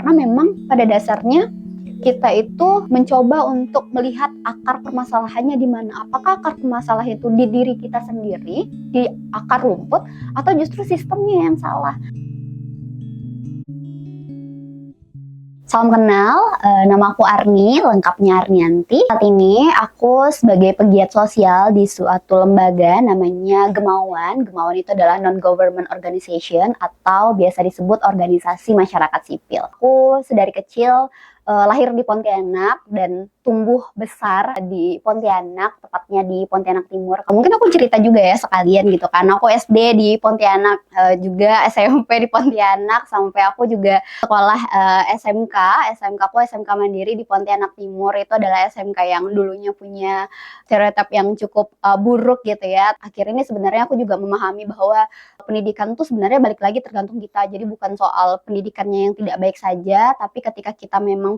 karena memang pada dasarnya kita itu mencoba untuk melihat akar permasalahannya di mana. Apakah akar permasalahan itu di diri kita sendiri, di akar rumput, atau justru sistemnya yang salah. Salam kenal, nama aku Arni, lengkapnya Arnianti. Saat ini aku sebagai pegiat sosial di suatu lembaga namanya Gemawan. Gemawan itu adalah non-government organization atau biasa disebut organisasi masyarakat sipil. Aku sedari kecil lahir di Pontianak dan tumbuh besar di Pontianak, tepatnya di Pontianak Timur. Mungkin aku cerita juga ya sekalian gitu kan. Aku SD di Pontianak, juga SMP di Pontianak, sampai aku juga sekolah SMK aku SMK Mandiri di Pontianak Timur. Itu adalah SMK yang dulunya punya stereotip yang cukup buruk gitu ya. Akhirnya ini sebenarnya aku juga memahami bahwa pendidikan tuh sebenarnya balik lagi tergantung kita. Jadi bukan soal pendidikannya yang tidak baik saja, tapi ketika kita memang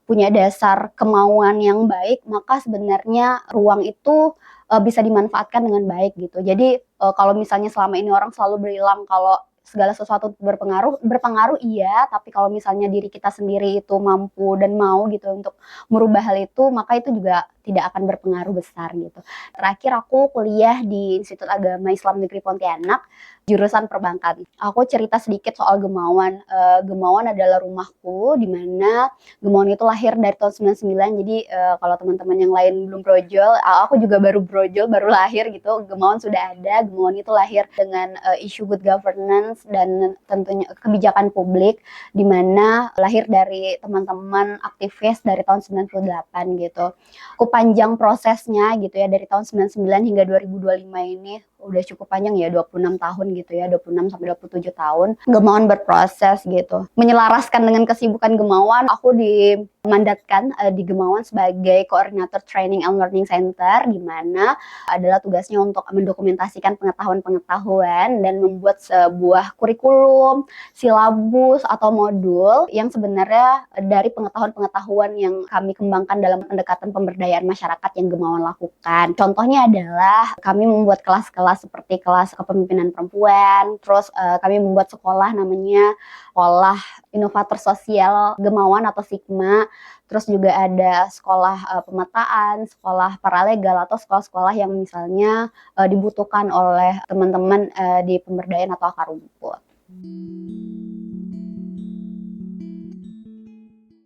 punya dasar kemauan yang baik, maka sebenarnya ruang itu bisa dimanfaatkan dengan baik gitu. Jadi kalau misalnya selama ini orang selalu bilang kalau segala sesuatu berpengaruh iya, tapi kalau misalnya diri kita sendiri itu mampu dan mau gitu untuk merubah hal itu, maka itu juga tidak akan berpengaruh besar gitu. Terakhir aku kuliah di Institut Agama Islam Negeri Pontianak, jurusan perbankan. Aku cerita sedikit soal Gemawan. Gemawan adalah rumahku, di mana Gemawan itu lahir dari tahun 99. Jadi kalau teman-teman yang lain belum brojol, aku juga baru brojol, baru lahir gitu. Gemawan sudah ada. Gemawan itu lahir dengan isu good governance dan tentunya kebijakan publik, di mana lahir dari teman-teman aktivis dari tahun 98 gitu. Cukup panjang prosesnya gitu ya, dari tahun 99 hingga 2025 ini udah cukup panjang ya, 26 tahun gitu ya, 26 sampai 27 tahun Gemawan berproses gitu. Menyelaraskan dengan kesibukan Gemawan, aku dimandatkan di Gemawan sebagai koordinator training and learning center, di mana adalah tugasnya untuk mendokumentasikan pengetahuan-pengetahuan dan membuat sebuah kurikulum, silabus atau modul yang sebenarnya dari pengetahuan-pengetahuan yang kami kembangkan dalam pendekatan pemberdayaan masyarakat yang Gemawan lakukan. Contohnya adalah kami membuat kelas-kelas seperti kelas kepemimpinan perempuan, terus kami membuat sekolah namanya Sekolah Inovator Sosial Gemawan atau Sigma, terus juga ada sekolah pemetaan, sekolah paralegal, atau sekolah-sekolah yang misalnya dibutuhkan oleh teman-teman di pemberdayaan atau akar rumput.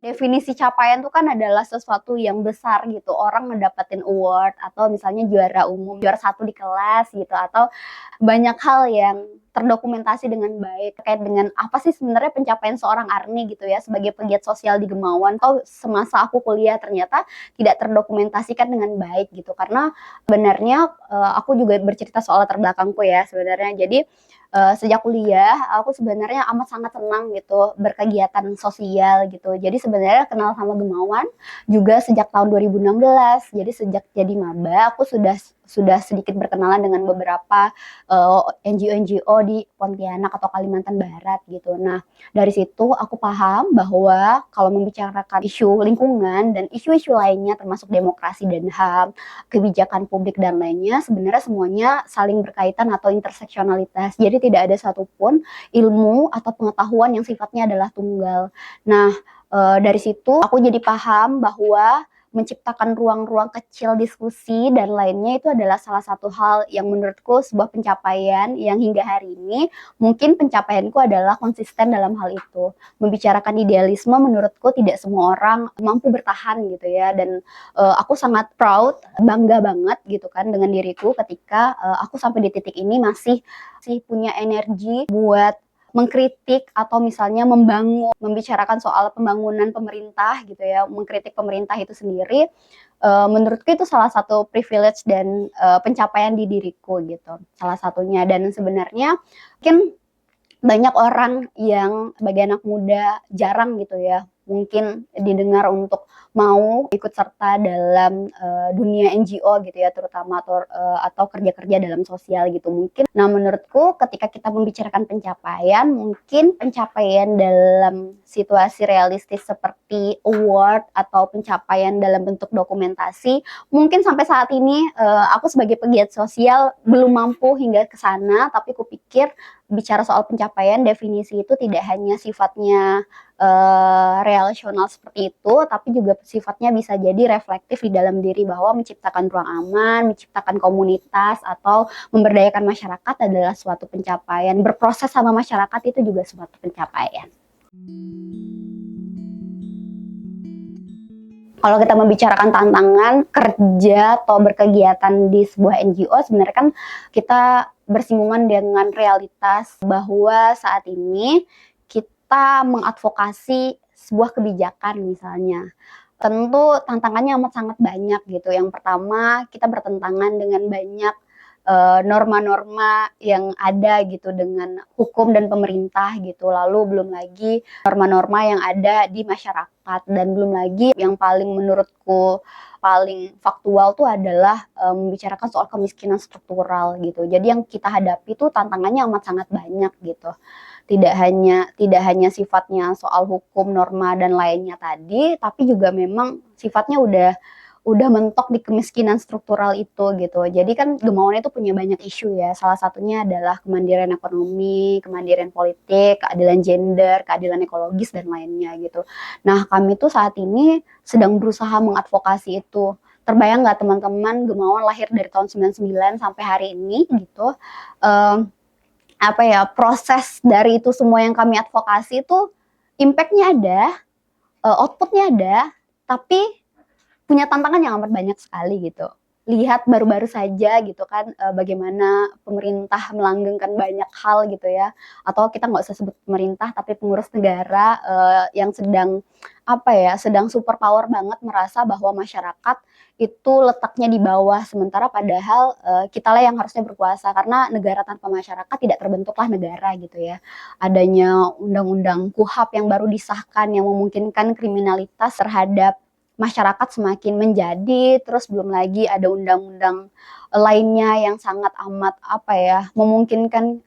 Definisi capaian itu kan adalah sesuatu yang besar gitu, orang ngedapetin award atau misalnya juara umum, juara 1 di kelas gitu, atau banyak hal yang terdokumentasi dengan baik terkait dengan apa sih sebenarnya pencapaian seorang Arni gitu ya sebagai pegiat sosial di Gemawan. Atau semasa aku kuliah ternyata tidak terdokumentasikan dengan baik gitu, karena sebenarnya aku juga bercerita soal latar belakangku ya sebenarnya. Jadi sejak kuliah aku sebenarnya amat sangat senang gitu berkegiatan sosial gitu. Jadi sebenarnya kenal sama Gemawan juga sejak tahun 2016. Jadi sejak jadi maba aku sudah sedikit berkenalan dengan beberapa NGO-NGO di Pontianak atau Kalimantan Barat gitu. Nah, dari situ aku paham bahwa kalau membicarakan isu lingkungan dan isu-isu lainnya termasuk demokrasi dan HAM, kebijakan publik dan lainnya, sebenarnya semuanya saling berkaitan atau interseksionalitas. Jadi tidak ada satupun ilmu atau pengetahuan yang sifatnya adalah tunggal. Nah, dari situ aku jadi paham bahwa menciptakan ruang-ruang kecil diskusi dan lainnya itu adalah salah satu hal yang menurutku sebuah pencapaian yang hingga hari ini mungkin pencapaianku adalah konsisten dalam hal itu. Membicarakan idealisme menurutku tidak semua orang mampu bertahan gitu ya, dan aku sangat proud, bangga banget gitu kan dengan diriku ketika aku sampai di titik ini masih punya energi buat mengkritik atau misalnya membicarakan soal pembangunan pemerintah gitu ya, mengkritik pemerintah itu sendiri. Menurutku itu salah satu privilege dan pencapaian di diriku gitu, salah satunya. Dan sebenarnya mungkin banyak orang yang sebagai anak muda jarang gitu ya mungkin didengar untuk mau ikut serta dalam dunia NGO gitu ya, terutama atau kerja-kerja dalam sosial gitu mungkin. Nah, menurutku ketika kita membicarakan pencapaian, mungkin pencapaian dalam situasi realistis seperti award atau pencapaian dalam bentuk dokumentasi, mungkin sampai saat ini aku sebagai pegiat sosial belum mampu hingga ke sana, tapi kupikir bicara soal pencapaian, definisi itu tidak hanya sifatnya relasional seperti itu, tapi juga sifatnya bisa jadi reflektif di dalam diri bahwa menciptakan ruang aman, menciptakan komunitas, atau memberdayakan masyarakat adalah suatu pencapaian. Berproses sama masyarakat itu juga suatu pencapaian. Kalau kita membicarakan tantangan kerja atau berkegiatan di sebuah NGO, sebenarnya kan kita bersinggungan dengan realitas bahwa saat ini kita mengadvokasi sebuah kebijakan misalnya. Tentu tantangannya amat sangat banyak gitu. Yang pertama, kita bertentangan dengan banyak norma-norma yang ada gitu dengan hukum dan pemerintah gitu. Lalu belum lagi norma-norma yang ada di masyarakat, dan belum lagi yang paling menurutku paling faktual tuh adalah membicarakan soal kemiskinan struktural gitu. Jadi yang kita hadapi tuh tantangannya amat sangat banyak gitu. Tidak hanya sifatnya soal hukum, norma dan lainnya tadi, tapi juga memang sifatnya udah mentok di kemiskinan struktural itu gitu. Jadi kan Gemawan itu punya banyak isu ya. Salah satunya adalah kemandirian ekonomi, kemandirian politik, keadilan gender, keadilan ekologis dan lainnya gitu. Nah, kami tuh saat ini sedang berusaha mengadvokasi itu. Terbayang nggak teman-teman, Gemawan lahir dari tahun 99 sampai hari ini gitu. Proses dari itu semua yang kami advokasi itu impact-nya ada, output-nya ada, tapi punya tantangan yang amat banyak sekali gitu. Lihat baru-baru saja gitu kan bagaimana pemerintah melanggengkan banyak hal gitu ya, atau kita nggak usah sebut pemerintah tapi pengurus negara yang sedang super power banget merasa bahwa masyarakat itu letaknya di bawah, sementara padahal kitalah yang harusnya berkuasa, karena negara tanpa masyarakat tidak terbentuklah negara gitu ya. Adanya undang-undang KUHP yang baru disahkan yang memungkinkan kriminalitas terhadap masyarakat semakin menjadi, terus belum lagi ada undang-undang lainnya yang sangat amat memungkinkan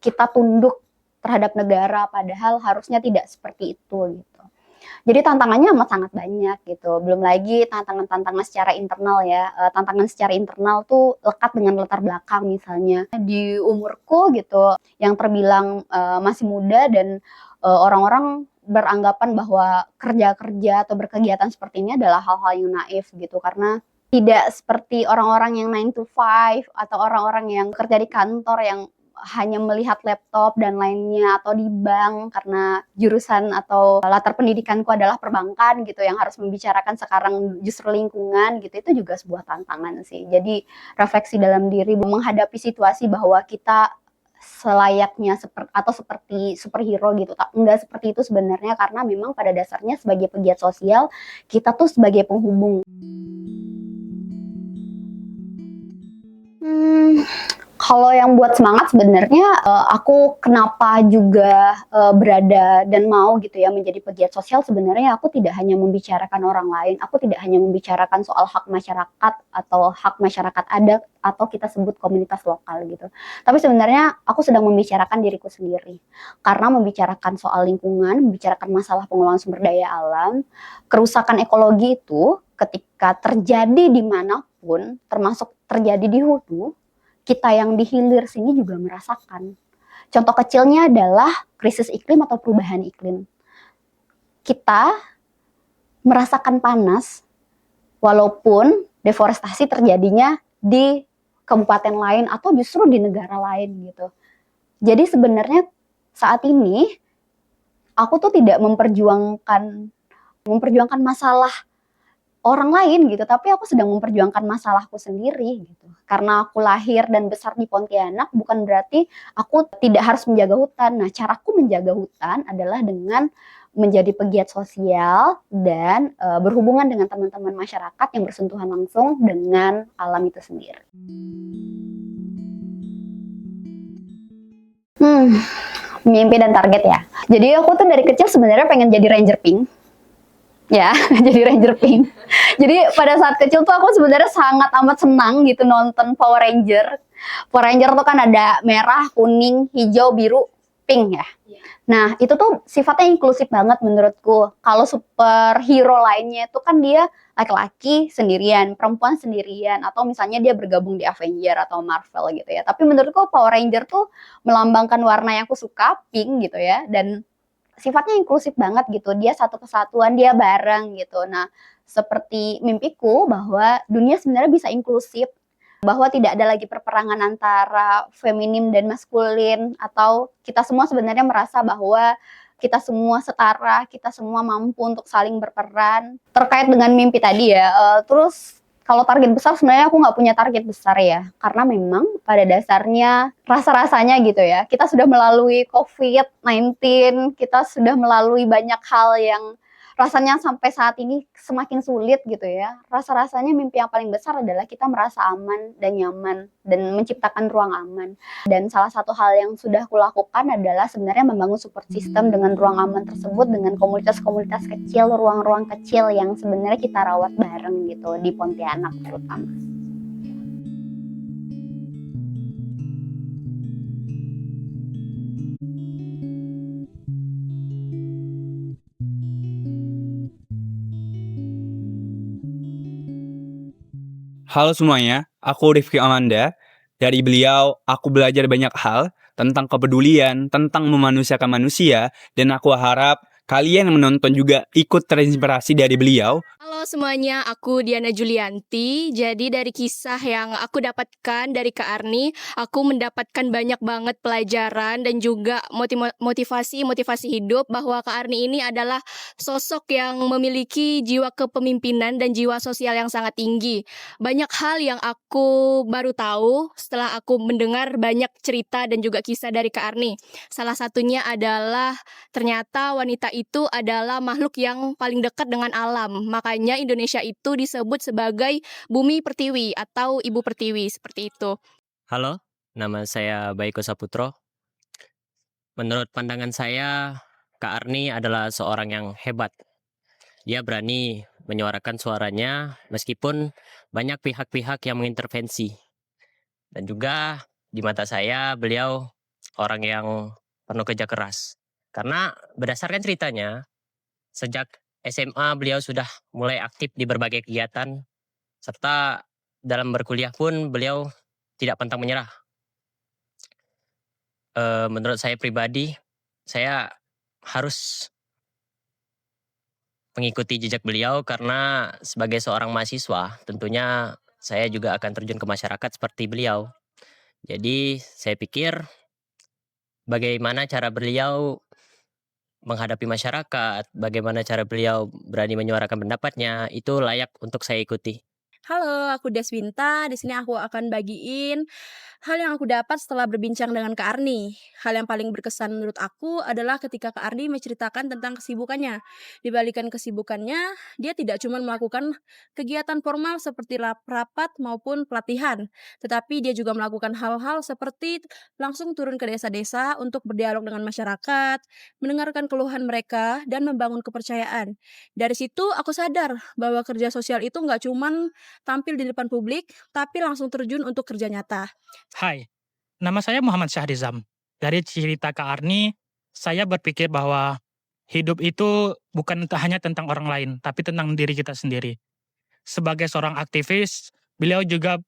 kita tunduk terhadap negara, padahal harusnya tidak seperti itu gitu. Jadi tantangannya amat sangat banyak gitu. Belum lagi tantangan-tantangan secara internal ya. Tantangan secara internal tuh lekat dengan latar belakang, misalnya di umurku gitu yang terbilang masih muda, dan orang-orang beranggapan bahwa kerja-kerja atau berkegiatan seperti ini adalah hal-hal yang naif gitu, karena tidak seperti orang-orang yang 9 to 5 atau orang-orang yang kerja di kantor yang hanya melihat laptop dan lainnya, atau di bank karena jurusan atau latar pendidikanku adalah perbankan gitu, yang harus membicarakan sekarang justru lingkungan gitu. Itu juga sebuah tantangan sih. Jadi refleksi dalam diri menghadapi situasi bahwa kita selayaknya seperti superhero gitu. Enggak seperti itu sebenarnya, karena memang pada dasarnya sebagai pegiat sosial kita tuh sebagai penghubung. Kalau yang buat semangat sebenarnya aku kenapa juga berada dan mau gitu ya menjadi pegiat sosial, sebenarnya aku tidak hanya membicarakan orang lain, aku tidak hanya membicarakan soal hak masyarakat atau hak masyarakat adat atau kita sebut komunitas lokal gitu. Tapi sebenarnya aku sedang membicarakan diriku sendiri. Karena membicarakan soal lingkungan, membicarakan masalah pengelolaan sumber daya alam, kerusakan ekologi itu ketika terjadi dimanapun, termasuk terjadi di hulu, kita yang di hilir sini juga merasakan. Contoh kecilnya adalah krisis iklim atau perubahan iklim. Kita merasakan panas walaupun deforestasi terjadinya di kabupaten lain atau justru di negara lain gitu. Jadi sebenarnya saat ini aku tuh tidak memperjuangkan masalah orang lain gitu, tapi aku sedang memperjuangkan masalahku sendiri gitu. Karena aku lahir dan besar di Pontianak bukan berarti aku tidak harus menjaga hutan. Nah, caraku menjaga hutan adalah dengan menjadi pegiat sosial dan berhubungan dengan teman-teman masyarakat yang bersentuhan langsung dengan alam itu sendiri. Mimpi dan target ya. Jadi aku tuh dari kecil sebenarnya pengen jadi Ranger Pink. Ya, jadi Ranger Pink. Jadi pada saat kecil tuh aku sebenarnya sangat amat senang gitu nonton Power Ranger. Power Ranger tuh kan ada merah, kuning, hijau, biru, pink ya. Nah, itu tuh sifatnya inklusif banget menurutku. Kalau superhero lainnya itu kan dia laki-laki sendirian, perempuan sendirian, atau misalnya dia bergabung di Avenger atau Marvel gitu ya. Tapi menurutku Power Ranger tuh melambangkan warna yang aku suka, pink gitu ya, dan sifatnya inklusif banget gitu. Dia satu kesatuan, dia bareng gitu. Nah, seperti mimpiku bahwa dunia sebenarnya bisa inklusif, bahwa tidak ada lagi perperangan antara feminim dan maskulin, atau kita semua sebenarnya merasa bahwa kita semua setara, kita semua mampu untuk saling berperan. Terkait dengan mimpi tadi ya, terus kalau target besar sebenarnya aku nggak punya target besar ya, karena memang pada dasarnya rasa-rasanya gitu ya, kita sudah melalui COVID-19, kita sudah melalui banyak hal yang rasanya sampai saat ini semakin sulit gitu ya. Rasa-rasanya mimpi yang paling besar adalah kita merasa aman dan nyaman dan menciptakan ruang aman. Dan salah satu hal yang sudah kulakukan adalah sebenarnya membangun support system dengan ruang aman tersebut, dengan komunitas-komunitas kecil, ruang-ruang kecil yang sebenarnya kita rawat bareng gitu di Pontianak terutama. Halo semuanya, aku Rifki Amanda. Dari beliau, aku belajar banyak hal tentang kepedulian, tentang memanusiakan manusia, dan aku harap kalian yang menonton juga ikut terinspirasi dari beliau. Halo semuanya, aku Diana Julianti. Jadi dari kisah yang aku dapatkan dari Kak Arni, aku mendapatkan banyak banget pelajaran dan juga motivasi hidup bahwa Kak Arni ini adalah sosok yang memiliki jiwa kepemimpinan dan jiwa sosial yang sangat tinggi. Banyak hal yang aku baru tahu setelah aku mendengar banyak cerita dan juga kisah dari Kak Arni. Salah satunya adalah ternyata wanita itu adalah makhluk yang paling dekat dengan alam. Makanya Indonesia itu disebut sebagai bumi pertiwi atau ibu pertiwi, seperti itu. Halo, nama saya Baiko Saputro. Menurut pandangan saya, Kak Arni adalah seorang yang hebat. Dia berani menyuarakan suaranya meskipun banyak pihak-pihak yang mengintervensi. Dan juga di mata saya beliau orang yang penuh kerja keras. Karena berdasarkan ceritanya, sejak SMA beliau sudah mulai aktif di berbagai kegiatan, serta dalam berkuliah pun beliau tidak pantang menyerah. Menurut saya pribadi, saya harus mengikuti jejak beliau karena sebagai seorang mahasiswa, tentunya saya juga akan terjun ke masyarakat seperti beliau. Jadi saya pikir bagaimana cara beliau menghadapi masyarakat, bagaimana cara beliau berani menyuarakan pendapatnya, itu layak untuk saya ikuti. Halo, aku Deswinta. Di sini aku akan bagiin hal yang aku dapat setelah berbincang dengan Kak Arni. Hal yang paling berkesan menurut aku adalah ketika Kak Arni menceritakan tentang kesibukannya. Dibalikan kesibukannya, dia tidak cuma melakukan kegiatan formal seperti rapat maupun pelatihan, tetapi dia juga melakukan hal-hal seperti langsung turun ke desa-desa untuk berdialog dengan masyarakat, mendengarkan keluhan mereka, dan membangun kepercayaan. Dari situ aku sadar bahwa kerja sosial itu nggak cuman tampil di depan publik, tapi langsung terjun untuk kerja nyata. Hai, nama saya Muhammad Syahrizam. Dari cerita Kak Arni, saya berpikir bahwa hidup itu bukan hanya tentang orang lain, tapi tentang diri kita sendiri. Sebagai seorang aktivis, beliau juga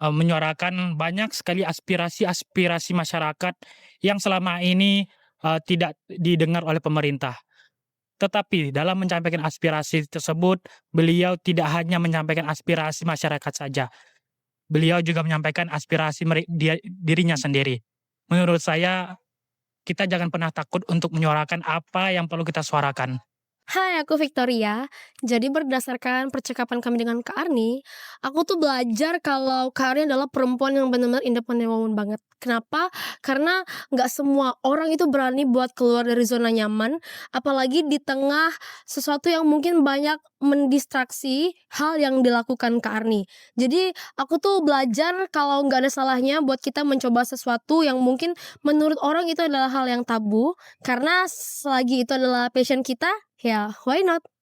menyuarakan banyak sekali aspirasi-aspirasi masyarakat yang selama ini tidak didengar oleh pemerintah. Tetapi dalam menyampaikan aspirasi tersebut, beliau tidak hanya menyampaikan aspirasi masyarakat saja, beliau juga menyampaikan aspirasi dirinya sendiri. Menurut saya, kita jangan pernah takut untuk menyuarakan apa yang perlu kita suarakan. Hai, aku Victoria. Jadi berdasarkan percakapan kami dengan Kak Arni, aku tuh belajar kalau Kak Arni adalah perempuan yang benar-benar independent woman banget. Kenapa? Karena nggak semua orang itu berani buat keluar dari zona nyaman, apalagi di tengah sesuatu yang mungkin banyak mendistraksi hal yang dilakukan Kak Arni. Jadi aku tuh belajar kalau nggak ada salahnya buat kita mencoba sesuatu yang mungkin menurut orang itu adalah hal yang tabu, karena selagi itu adalah passion kita, ya, why not?